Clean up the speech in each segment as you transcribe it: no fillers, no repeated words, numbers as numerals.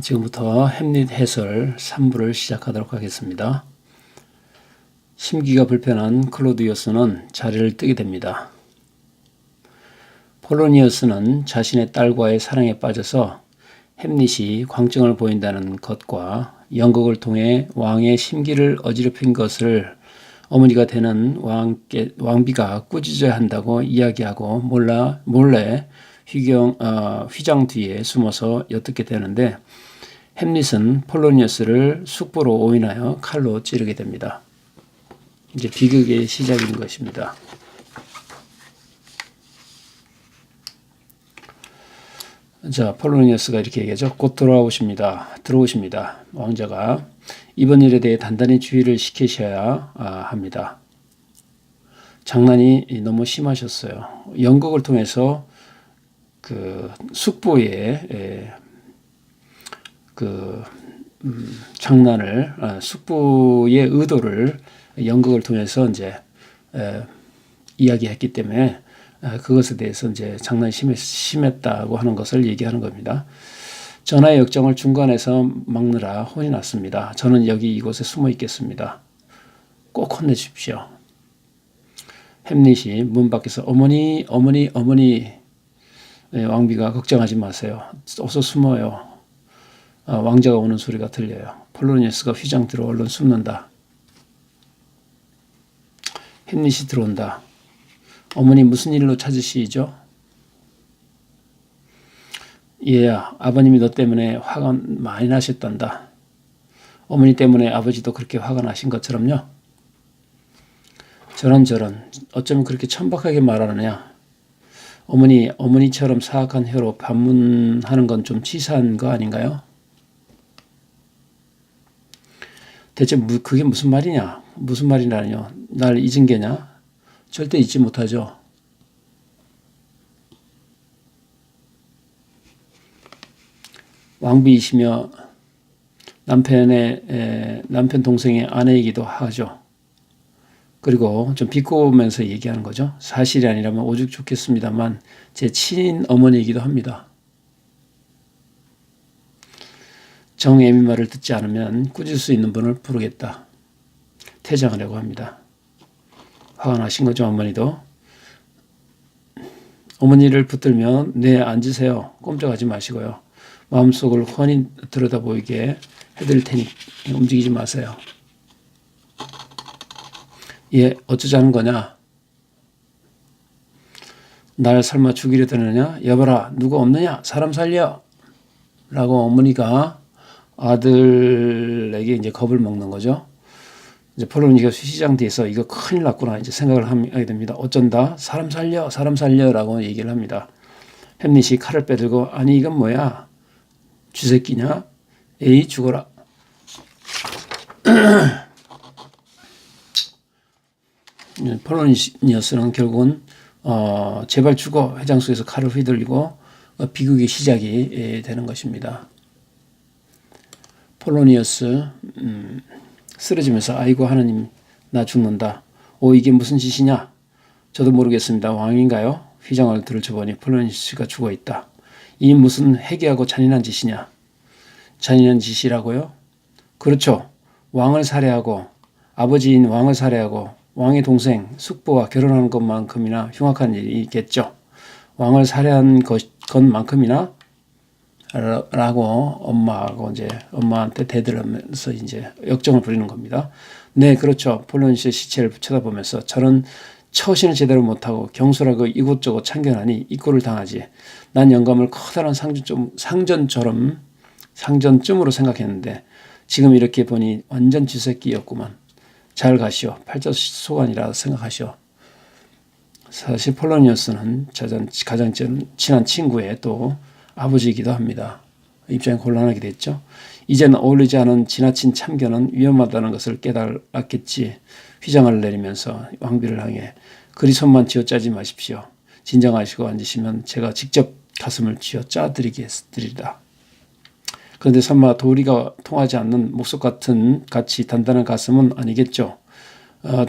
지금부터 햄릿 해설 3부를 시작하도록 하겠습니다. 심기가 불편한 클로디우스는 자리를 뜨게 됩니다. 폴로니어스는 자신의 딸과의 사랑에 빠져서 햄릿이 광증을 보인다는 것과 연극을 통해 왕의 심기를 어지럽힌 것을 어머니가 되는 왕비가 꾸짖어야 한다고 이야기하고 몰래 휘장 뒤에 숨어서 엿듣게 되는데, 햄릿은 폴로니어스를 숙부로 오인하여 칼로 찌르게 됩니다. 이제 비극의 시작인 것입니다. 자, 폴로니어스가 이렇게 얘기하죠. 곧 들어오십니다. 왕자가 이번 일에 대해 단단히 주의를 시키셔야 합니다. 장난이 너무 심하셨어요. 연극을 통해서 숙부의 장난을, 숙부의 의도를 연극을 통해서 이제 이야기했기 때문에 그것에 대해서 이제 장난이 심했다고 하는 것을 얘기하는 겁니다. 전하의 역정을 중간에서 막느라 혼이 났습니다. 저는 여기 이곳에 숨어 있겠습니다. 꼭 혼내주십시오. 햄릿이 문 밖에서 어머니. 왕비가 걱정하지 마세요. 어서 숨어요. 왕자가 오는 소리가 들려요. 폴로니어스가 휘장 뒤로 얼른 숨는다. 햄릿이 들어온다. 어머니 무슨 일로 찾으시죠? 얘야, 아버님이 너 때문에 화가 많이 나셨단다. 어머니 때문에 아버지도 그렇게 화가 나신 것처럼요. 저런 어쩌면 그렇게 천박하게 말하느냐. 어머니처럼 사악한 혀로 반문하는 건 좀 치사한 거 아닌가요? 대체 그게 무슨 말이냐? 무슨 말이라뇨? 날 잊은 게냐? 절대 잊지 못하죠. 왕비이시며 남편 동생의 아내이기도 하죠. 그리고 좀 비꼬면서 얘기하는 거죠. 사실이 아니라면 오죽 좋겠습니다만 제 친인 어머니이기도 합니다. 정애미 말을 듣지 않으면 꾸질 수 있는 분을 부르겠다. 퇴장하려고 합니다. 화가 나신 거죠, 어머니도. 어머니를 붙들면 네, 앉으세요. 꼼짝하지 마시고요. 마음속을 훤히 들여다보이게 해드릴 테니 움직이지 마세요. 얘 어쩌자는 거냐? 날 설마 죽이려 드느냐? 여봐라, 누구 없느냐? 사람 살려! 라고 어머니가 아들에게 이제 겁을 먹는 거죠. 이제 폴로니가 휘장 뒤에서 이거 큰일 났구나 이제 생각을 하게 됩니다. 어쩐다? 사람 살려라고 얘기를 합니다. 햄릿이 칼을 빼들고 아니 이건 뭐야? 쥐새끼냐? 에이 죽어라. 폴로니어스는 결국은 제발 죽어 회장소에서 칼을 휘둘리고 비극의 시작이 되는 것입니다. 폴로니어스 쓰러지면서 아이고 하나님 나 죽는다. 오 이게 무슨 짓이냐? 저도 모르겠습니다. 왕인가요? 휘장을 들춰보니 폴로니어스가 죽어있다. 이 무슨 해괴하고 잔인한 짓이냐? 잔인한 짓이라고요? 그렇죠. 왕을 살해하고 아버지인 왕을 살해하고 왕의 동생 숙부와 결혼하는 것만큼이나 흉악한 일이겠죠. 왕을 살해한 것만큼이나 라고 엄마한테 대들으면서 이제 역정을 부리는 겁니다. 네, 그렇죠. 폴로니어스의 시체를 쳐다보면서 저런 처신을 제대로 못하고 경솔하고 이곳저곳 참견하니 이 꼴을 당하지. 난 영감을 커다란 상전쯤으로 생각했는데 지금 이렇게 보니 완전 쥐새끼였구만. 잘 가시오. 팔자소관이라 생각하시오. 사실 폴로니어스는 가장 친한 친구의 또 아버지이기도 합니다. 입장이 곤란하게 됐죠. 이제는 어울리지 않은 지나친 참견은 위험하다는 것을 깨달았겠지. 휘장을 내리면서 왕비를 향해 그리 손만 쥐어짜지 마십시오. 진정하시고 앉으시면 제가 직접 가슴을 쥐어짜드리리다. 그런데 설마 도리가 통하지 않는 목석같이 단단한 가슴은 아니겠죠.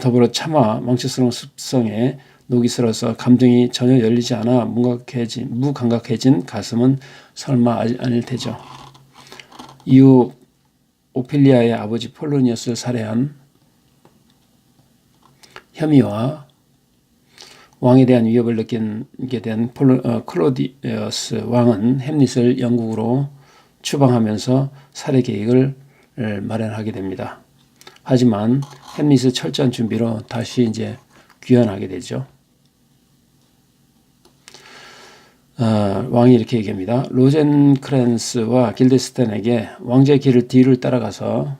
더불어 차마 망치스러운 습성에 녹이 슬어서 감정이 전혀 열리지 않아 무감각해진 가슴은 설마 아닐 테죠. 이후 오피리아의 아버지 폴로니어스를 살해한 혐의와 왕에 대한 위협을 느끼게 된 클로디어스 왕은 햄릿을 영국으로 추방하면서 살해 계획을 마련하게 됩니다. 하지만 햄릿의 철저한 준비로 다시 이제 귀환하게 되죠. 왕이 이렇게 얘기합니다. 로젠크랜스와 길데스텐에게 왕자의 길을 뒤를 따라가서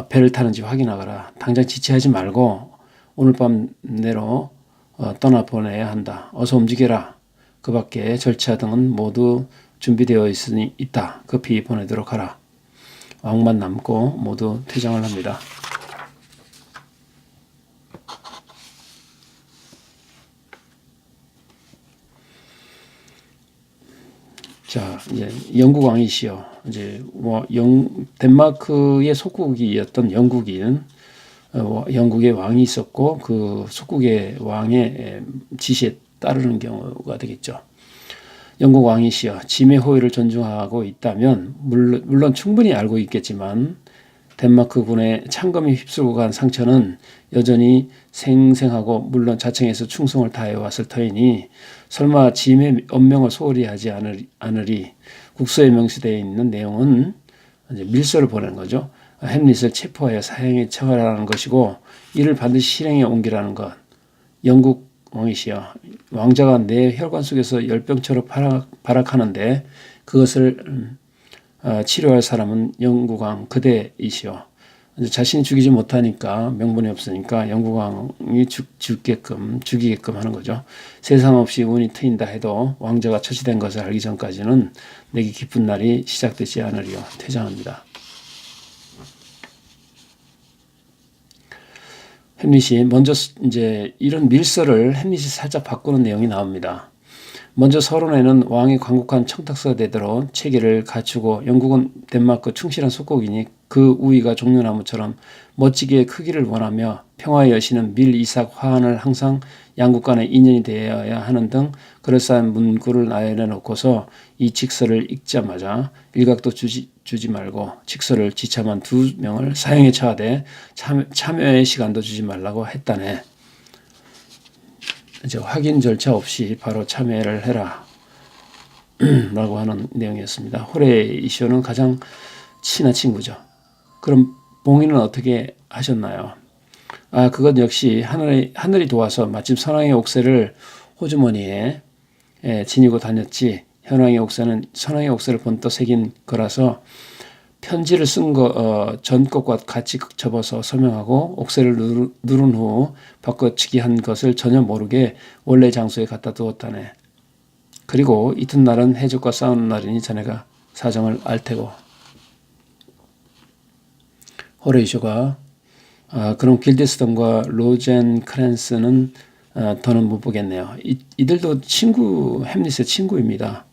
배를 타는지 확인하거라. 당장 지체하지 말고 오늘 밤 내로 떠나보내야 한다. 어서 움직여라. 그 밖에 절차 등은 모두 준비되어 있다. 급히 보내도록 하라. 왕만 남고 모두 퇴장을 합니다. 자, 이제 영국 왕이시여. 이제 덴마크의 속국이었던 영국의 왕이 있었고 그 속국의 왕의 지시에 따르는 경우가 되겠죠. 영국 왕이시여, 짐의 호의를 존중하고 있다면 물론 충분히 알고 있겠지만 덴마크 군의 창검이 휩쓸고 간 상처는 여전히 생생하고 물론 자청해서 충성을 다해왔을 터이니 설마 짐의 언명을 소홀히 하지 않으리. 국서에 명시되어 있는 내용은 이제 밀서를 보내는 거죠. 햄릿을 체포하여 사형에 처하라는 것이고 이를 반드시 실행에 옮기라는 것. 영국 왕이시여, 왕자가 내 혈관 속에서 열병처럼 발악하는데 그것을 치료할 사람은 영국왕 그대이시오. 자신이 죽이지 못하니까 명분이 없으니까 영국왕이 죽이게끔 하는 거죠. 세상 없이 운이 트인다 해도 왕자가 처치된 것을 알기 전까지는 내게 기쁜 날이 시작되지 않으리요. 퇴장합니다. 햄릿이 먼저 이제 이런 밀서를 햄릿이 살짝 바꾸는 내용이 나옵니다. 먼저 서론에는 왕이 광국한 청탁서대대로 체계를 갖추고 영국은 덴마크 충실한 속국이니 그 우위가 종려나무처럼 멋지게 크기를 원하며 평화의 여신은 밀, 이삭, 화환을 항상 양국 간의 인연이 되어야 하는 등 그럴싸한 문구를 나열해 놓고서 이 직서를 읽자마자 일각도 주지 말고 직서를 지참한 2명을 사형에 처하되 참여의 시간도 주지 말라고 했다네. 이제 확인 절차 없이 바로 참여를 해라 라고 하는 내용이었습니다. 호레이쇼는 가장 친한 친구죠. 그럼 봉인은 어떻게 하셨나요? 그것 역시 하늘이 도와서 마침 선왕의 옥새를 호주머니에 지니고 다녔지. 선왕의 옥새를 번떠 새긴 거라서 편지를 쓴 전 것과 같이 접어서 서명하고 옥새를 누른 후 바꿔치기 한 것을 전혀 모르게 원래 장소에 갖다 두었다네. 그리고 이튿날은 해적과 싸우는 날이니 자네가 사정을 알 테고. 호레이쇼가 그럼 길데스턴과 로젠크랜스는 더는 못 보겠네요. 이들도 햄릿의 친구입니다.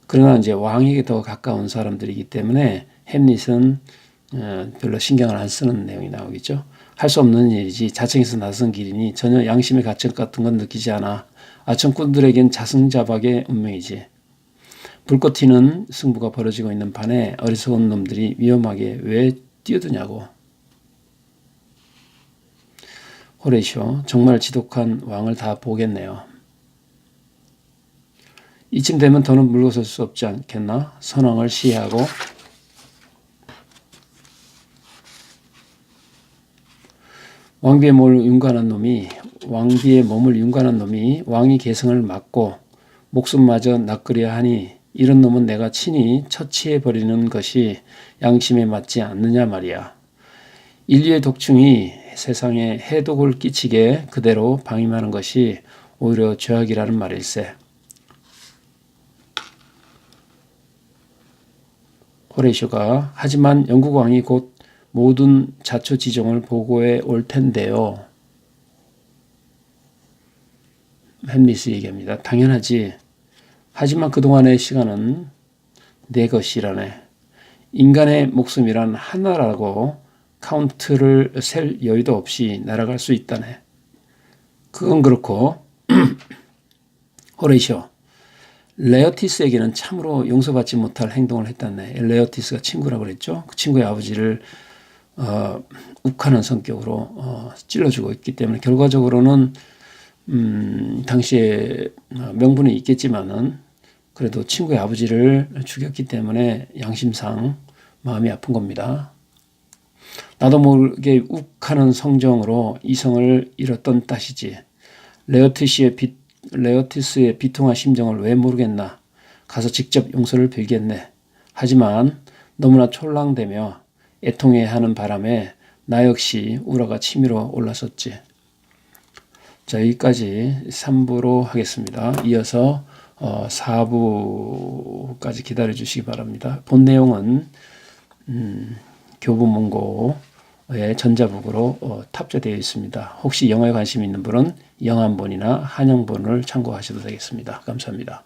그러나 이제 왕에게 더 가까운 사람들이기 때문에 햄릿은 별로 신경을 안 쓰는 내용이 나오겠죠. 할 수 없는 일이지 자청에서 나선 길이니 전혀 양심의 가책 같은 건 느끼지 않아. 아청꾼들에겐 자승자박의 운명이지. 불꽃 튀는 승부가 벌어지고 있는 판에 어리석은 놈들이 위험하게 왜 뛰어드냐고. 호레이쇼, 정말 지독한 왕을 다 보겠네요. 이쯤 되면 더는 물러설 수 없지 않겠나? 선왕을 시해하고 왕비의 몸을 윤관한 놈이 왕이 계승을 막고 목숨마저 낚으려 하니 이런 놈은 내가 친히 처치해버리는 것이 양심에 맞지 않느냐 말이야. 인류의 독충이 세상에 해독을 끼치게 그대로 방임하는 것이 오히려 죄악이라는 말일세. 호레이쇼가 하지만 영국 왕이 곧 모든 자초지종을 보고해 올 텐데요. 햄릿이 얘기합니다. 당연하지. 하지만 그동안의 시간은 내 것이라네. 인간의 목숨이란 하나라고 카운트를 셀 여유도 없이 날아갈 수 있다네. 그건 그렇고 호레이쇼, 레어티스에게는 참으로 용서받지 못할 행동을 했다네. 레어티스가 친구라고 그랬죠. 그 친구의 아버지를 욱하는 성격으로 찔러주고 있기 때문에 결과적으로는 당시에 명분이 있겠지만은 그래도 친구의 아버지를 죽였기 때문에 양심상 마음이 아픈 겁니다. 나도 모르게 욱하는 성정으로 이성을 잃었던 따시지. 레어티스의 비통한 심정을 왜 모르겠나. 가서 직접 용서를 빌겠네. 하지만 너무나 촐랑대며 애통해하는 바람에 나 역시 우라가 치밀어 올랐었지. 자, 여기까지 3부로 하겠습니다. 이어서 4부까지 기다려 주시기 바랍니다. 본 내용은 교보문고의 전자북으로 탑재되어 있습니다. 혹시 영어에 관심 있는 분은 영한본이나 한영본을 참고하셔도 되겠습니다. 감사합니다.